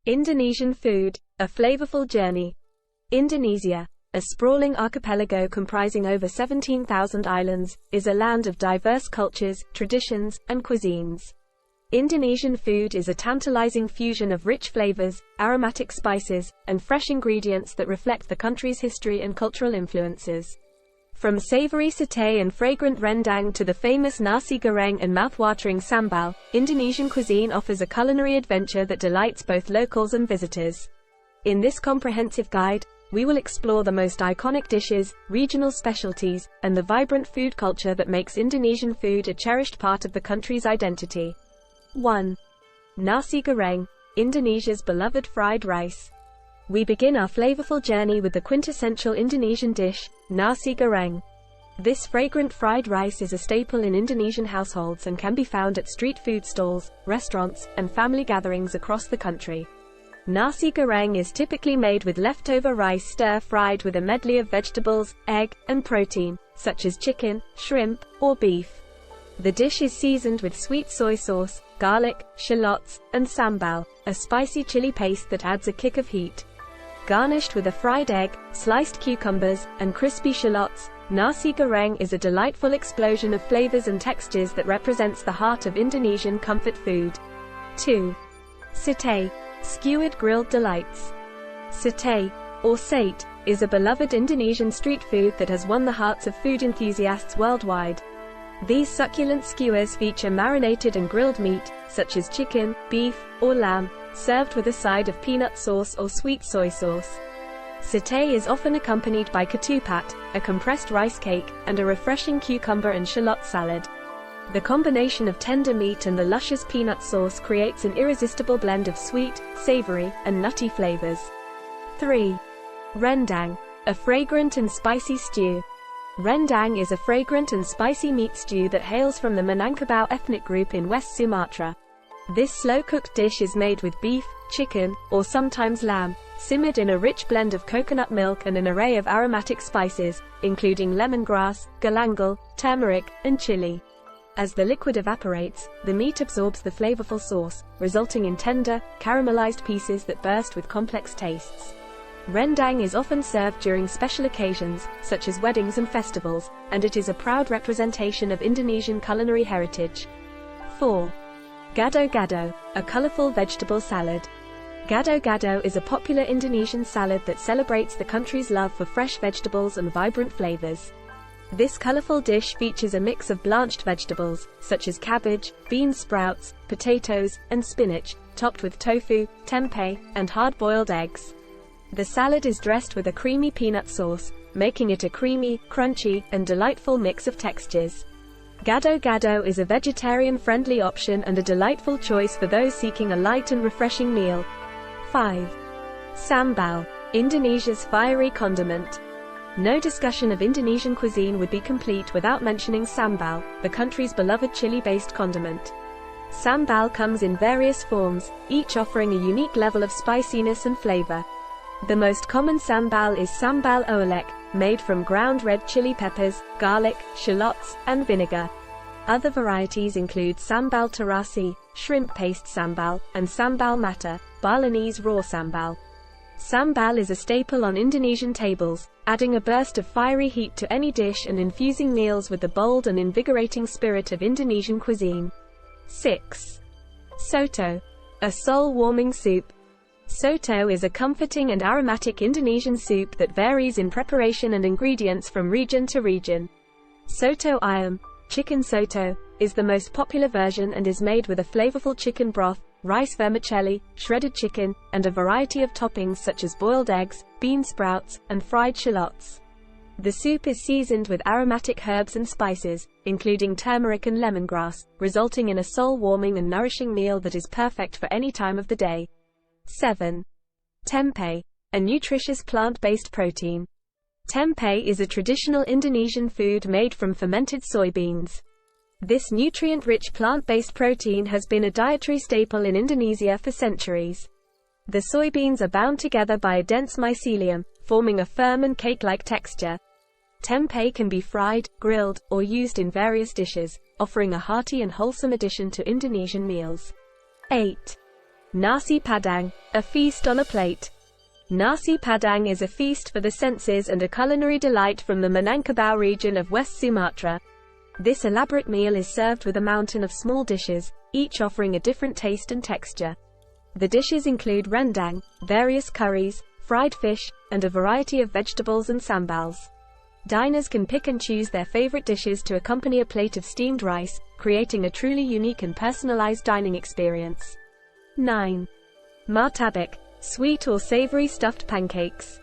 Indonesian food, a flavorful journey. Indonesia, a sprawling archipelago comprising over 17,000 islands, is a land of diverse cultures, traditions, and cuisines. Indonesian food is a tantalizing fusion of rich flavors, aromatic spices, and fresh ingredients that reflect the country's history and cultural influences. From savory satay and fragrant rendang to the famous nasi goreng and mouth-watering sambal, Indonesian cuisine offers a culinary adventure that delights both locals and visitors. In this comprehensive guide, we will explore the most iconic dishes, regional specialties, and the vibrant food culture that makes Indonesian food a cherished part of the country's identity. 1. Nasi goreng, Indonesia's beloved fried rice. We begin our flavorful journey with the quintessential Indonesian dish, nasi goreng. This fragrant fried rice is a staple in Indonesian households and can be found at street food stalls, restaurants, and family gatherings across the country. Nasi goreng is typically made with leftover rice stir-fried with a medley of vegetables, egg, and protein, such as chicken, shrimp, or beef. The dish is seasoned with sweet soy sauce, garlic, shallots, and sambal, a spicy chili paste that adds a kick of heat. Garnished with a fried egg, sliced cucumbers, and crispy shallots, nasi goreng is a delightful explosion of flavors and textures that represents the heart of Indonesian comfort food. 2. Satay, skewered grilled delights. Satay, or sate, is a beloved Indonesian street food that has won the hearts of food enthusiasts worldwide. These succulent skewers feature marinated and grilled meat, such as chicken, beef, or lamb, served with a side of peanut sauce or sweet soy sauce. Satay is often accompanied by ketupat, a compressed rice cake, and a refreshing cucumber and shallot salad. The combination of tender meat and the luscious peanut sauce creates an irresistible blend of sweet, savory, and nutty flavors. 3. Rendang, a fragrant and spicy stew. Rendang is a fragrant and spicy meat stew that hails from the Minangkabau ethnic group in West Sumatra. This slow-cooked dish is made with beef, chicken, or sometimes lamb, simmered in a rich blend of coconut milk and an array of aromatic spices, including lemongrass, galangal, turmeric, and chili. As the liquid evaporates, the meat absorbs the flavorful sauce, resulting in tender, caramelized pieces that burst with complex tastes. Rendang is often served during special occasions, such as weddings and festivals, and it is a proud representation of Indonesian culinary heritage. 4. Gado-Gado, a colorful vegetable salad. Gado-Gado is a popular Indonesian salad that celebrates the country's love for fresh vegetables and vibrant flavors. This colorful dish features a mix of blanched vegetables, such as cabbage, bean sprouts, potatoes, and spinach, topped with tofu, tempeh, and hard-boiled eggs. The salad is dressed with a creamy peanut sauce, making it a creamy, crunchy, and delightful mix of textures. Gado-Gado is a vegetarian-friendly option and a delightful choice for those seeking a light and refreshing meal. 5. Sambal, Indonesia's fiery condiment. No discussion of Indonesian cuisine would be complete without mentioning sambal, the country's beloved chili-based condiment. Sambal comes in various forms, each offering a unique level of spiciness and flavor. The most common sambal is sambal oelek, made from ground red chili peppers, garlic, shallots, and vinegar. Other varieties include sambal terasi, shrimp paste sambal, and sambal mata, Balinese raw sambal. Sambal is a staple on Indonesian tables, adding a burst of fiery heat to any dish and infusing meals with the bold and invigorating spirit of Indonesian cuisine. 6. Soto, a soul-warming soup. Soto is a comforting and aromatic Indonesian soup that varies in preparation and ingredients from region to region. Soto ayam, chicken soto, is the most popular version and is made with a flavorful chicken broth, rice vermicelli, shredded chicken, and a variety of toppings such as boiled eggs, bean sprouts, and fried shallots. The soup is seasoned with aromatic herbs and spices, including turmeric and lemongrass, resulting in a soul-warming and nourishing meal that is perfect for any time of the day. 7. Tempeh, a nutritious plant-based protein. Tempeh is a traditional Indonesian food made from fermented soybeans. This nutrient-rich plant-based protein has been a dietary staple in Indonesia for centuries. The soybeans are bound together by a dense mycelium, forming a firm and cake-like texture. Tempeh can be fried, grilled, or used in various dishes, offering a hearty and wholesome addition to Indonesian meals. 8. Nasi Padang, a feast on a plate. Nasi Padang is a feast for the senses and a culinary delight from the Minangkabau region of West Sumatra. This elaborate meal is served with a mountain of small dishes, each offering a different taste and texture. The dishes include rendang, various curries, fried fish, and a variety of vegetables and sambals. Diners can pick and choose their favorite dishes to accompany a plate of steamed rice, creating a truly unique and personalized dining experience. 9. Martabak, sweet or savory stuffed pancakes.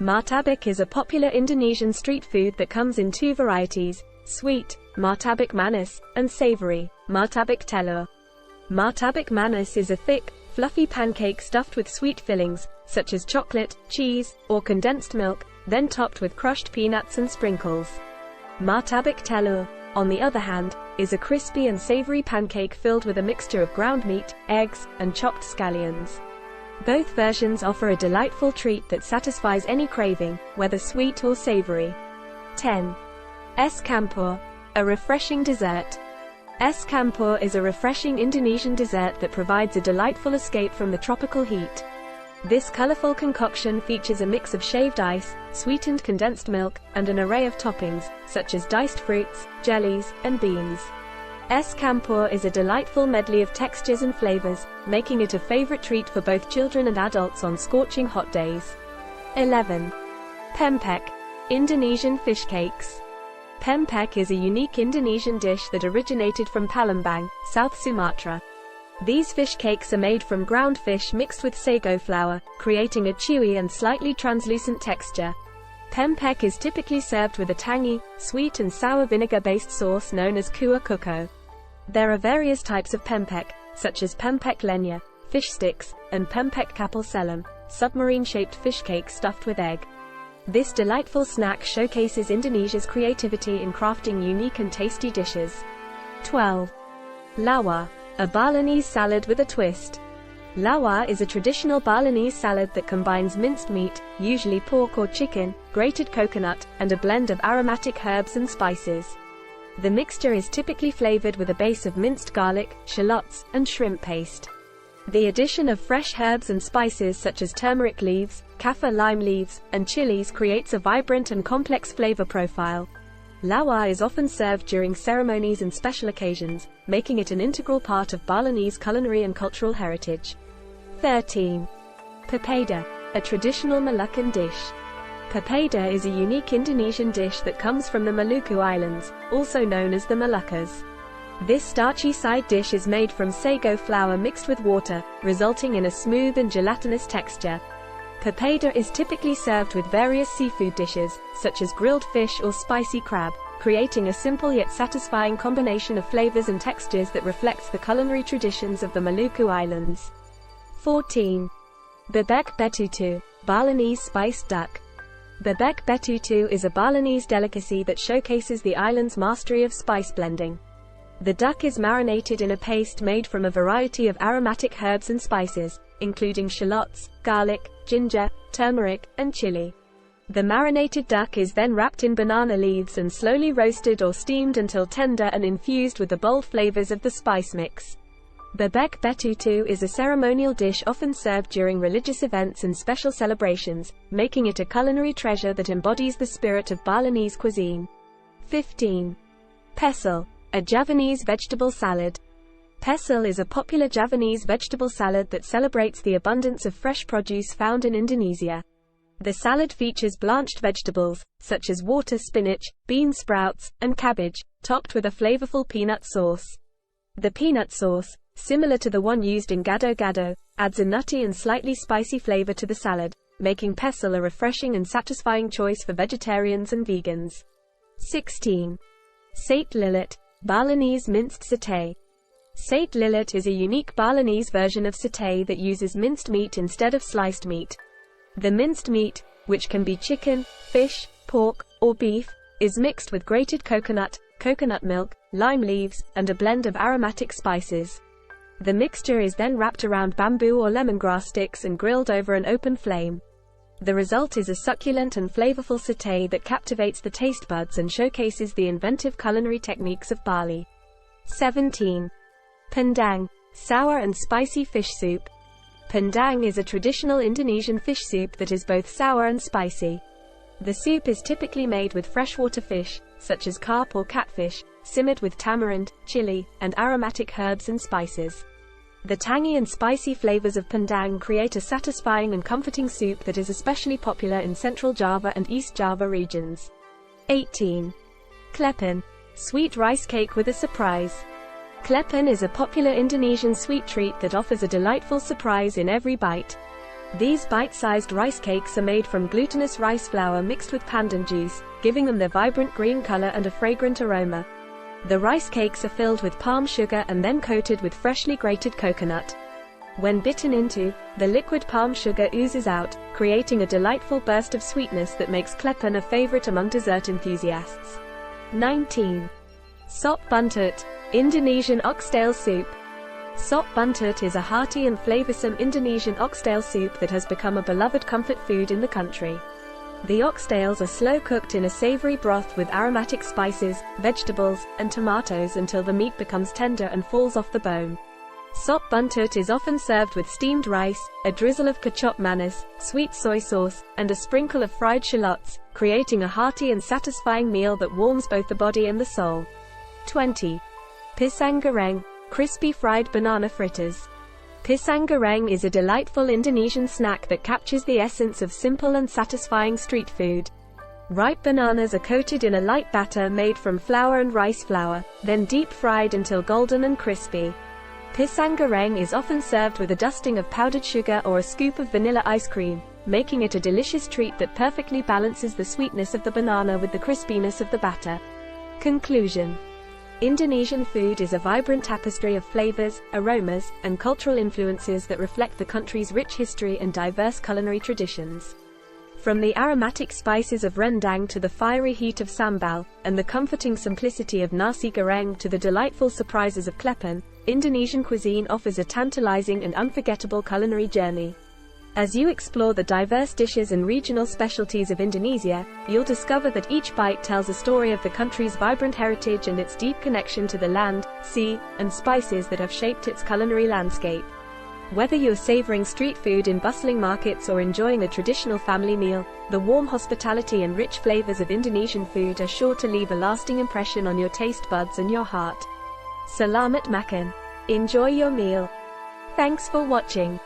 Martabak is a popular Indonesian street food that comes in two varieties, sweet, martabak manis, and savory, martabak telur. Martabak manis is a thick, fluffy pancake stuffed with sweet fillings, such as chocolate, cheese, or condensed milk, then topped with crushed peanuts and sprinkles. Martabak telur, on the other hand, is a crispy and savory pancake filled with a mixture of ground meat, eggs, and chopped scallions. Both versions offer a delightful treat that satisfies any craving, whether sweet or savory. 10. Es campur, a refreshing dessert. Es campur is a refreshing Indonesian dessert that provides a delightful escape from the tropical heat. This colorful concoction features a mix of shaved ice, sweetened condensed milk, and an array of toppings, such as diced fruits, jellies, and beans. Es campur is a delightful medley of textures and flavors, making it a favorite treat for both children and adults on scorching hot days. 11. Pempek, Indonesian fish cakes. Pempek is a unique Indonesian dish that originated from Palembang, South Sumatra. These fish cakes are made from ground fish mixed with sago flour, creating a chewy and slightly translucent texture. Pempek is typically served with a tangy, sweet and sour vinegar-based sauce known as kuah kuko. There are various types of pempek, such as pempek lenya, fish sticks, and pempek kapal selam, submarine-shaped fish cake stuffed with egg. This delightful snack showcases Indonesia's creativity in crafting unique and tasty dishes. 12. Lawar, a Balinese salad with a twist. Lawar is a traditional Balinese salad that combines minced meat, usually pork or chicken, grated coconut, and a blend of aromatic herbs and spices. The mixture is typically flavored with a base of minced garlic, shallots, and shrimp paste. The addition of fresh herbs and spices such as turmeric leaves, kaffir lime leaves, and chilies creates a vibrant and complex flavor profile. Lawar is often served during ceremonies and special occasions, making it an integral part of Balinese culinary and cultural heritage. 13. Papeda, a traditional Moluccan dish. Papeda is a unique Indonesian dish that comes from the Maluku Islands, also known as the Moluccas. This starchy side dish is made from sago flour mixed with water, resulting in a smooth and gelatinous texture. Papeda is typically served with various seafood dishes, such as grilled fish or spicy crab, creating a simple yet satisfying combination of flavors and textures that reflects the culinary traditions of the Maluku Islands. 14. Bebek betutu, Balinese spiced duck. Bebek betutu is a Balinese delicacy that showcases the island's mastery of spice blending. The duck is marinated in a paste made from a variety of aromatic herbs and spices, including shallots, garlic, ginger, turmeric, and chili. The marinated duck is then wrapped in banana leaves and slowly roasted or steamed until tender and infused with the bold flavors of the spice mix. Bebek betutu is a ceremonial dish often served during religious events and special celebrations, making it a culinary treasure that embodies the spirit of Balinese cuisine. 15. Pecel, a Javanese vegetable salad. Pecel is a popular Javanese vegetable salad that celebrates the abundance of fresh produce found in Indonesia. The salad features blanched vegetables, such as water spinach, bean sprouts, and cabbage, topped with a flavorful peanut sauce. The peanut sauce, similar to the one used in Gado-Gado, adds a nutty and slightly spicy flavor to the salad, making pecel a refreshing and satisfying choice for vegetarians and vegans. 16. Sate lilit, Balinese minced satay. Sate lilit is a unique Balinese version of satay that uses minced meat instead of sliced meat. The minced meat, which can be chicken, fish, pork, or beef, is mixed with grated coconut, coconut milk, lime leaves, and a blend of aromatic spices. The mixture is then wrapped around bamboo or lemongrass sticks and grilled over an open flame. The result is a succulent and flavorful satay that captivates the taste buds and showcases the inventive culinary techniques of Bali. 17. Pandang, sour and spicy fish soup. Pandang is a traditional Indonesian fish soup that is both sour and spicy. The soup is typically made with freshwater fish, such as carp or catfish, simmered with tamarind, chili, and aromatic herbs and spices. The tangy and spicy flavors of pandang create a satisfying and comforting soup that is especially popular in Central Java and East Java regions. 18. Klepen. Sweet rice cake with a surprise. Klepen is a popular Indonesian sweet treat that offers a delightful surprise in every bite. These bite-sized rice cakes are made from glutinous rice flour mixed with pandan juice, giving them their vibrant green color and a fragrant aroma. The rice cakes are filled with palm sugar and then coated with freshly grated coconut. When bitten into, the liquid palm sugar oozes out, creating a delightful burst of sweetness that makes klepen a favorite among dessert enthusiasts. 19. Sop buntut, Indonesian oxtail soup. Sop buntut is a hearty and flavorsome Indonesian oxtail soup that has become a beloved comfort food in the country. The oxtails are slow-cooked in a savory broth with aromatic spices, vegetables, and tomatoes until the meat becomes tender and falls off the bone. Sop buntut is often served with steamed rice, a drizzle of kecap manis, sweet soy sauce, and a sprinkle of fried shallots, creating a hearty and satisfying meal that warms both the body and the soul. 20. Pisang goreng, crispy fried banana fritters. Pisang goreng is a delightful Indonesian snack that captures the essence of simple and satisfying street food. Ripe bananas are coated in a light batter made from flour and rice flour, then deep fried until golden and crispy. Pisang goreng is often served with a dusting of powdered sugar or a scoop of vanilla ice cream, making it a delicious treat that perfectly balances the sweetness of the banana with the crispiness of the batter. Conclusion. Indonesian food is a vibrant tapestry of flavors, aromas, and cultural influences that reflect the country's rich history and diverse culinary traditions. From the aromatic spices of rendang to the fiery heat of sambal, and the comforting simplicity of nasi goreng to the delightful surprises of klepen, Indonesian cuisine offers a tantalizing and unforgettable culinary journey. As you explore the diverse dishes and regional specialties of Indonesia, you'll discover that each bite tells a story of the country's vibrant heritage and its deep connection to the land, sea, and spices that have shaped its culinary landscape. Whether you're savoring street food in bustling markets or enjoying a traditional family meal, the warm hospitality and rich flavors of Indonesian food are sure to leave a lasting impression on your taste buds and your heart. Selamat makan. Enjoy your meal. Thanks for watching.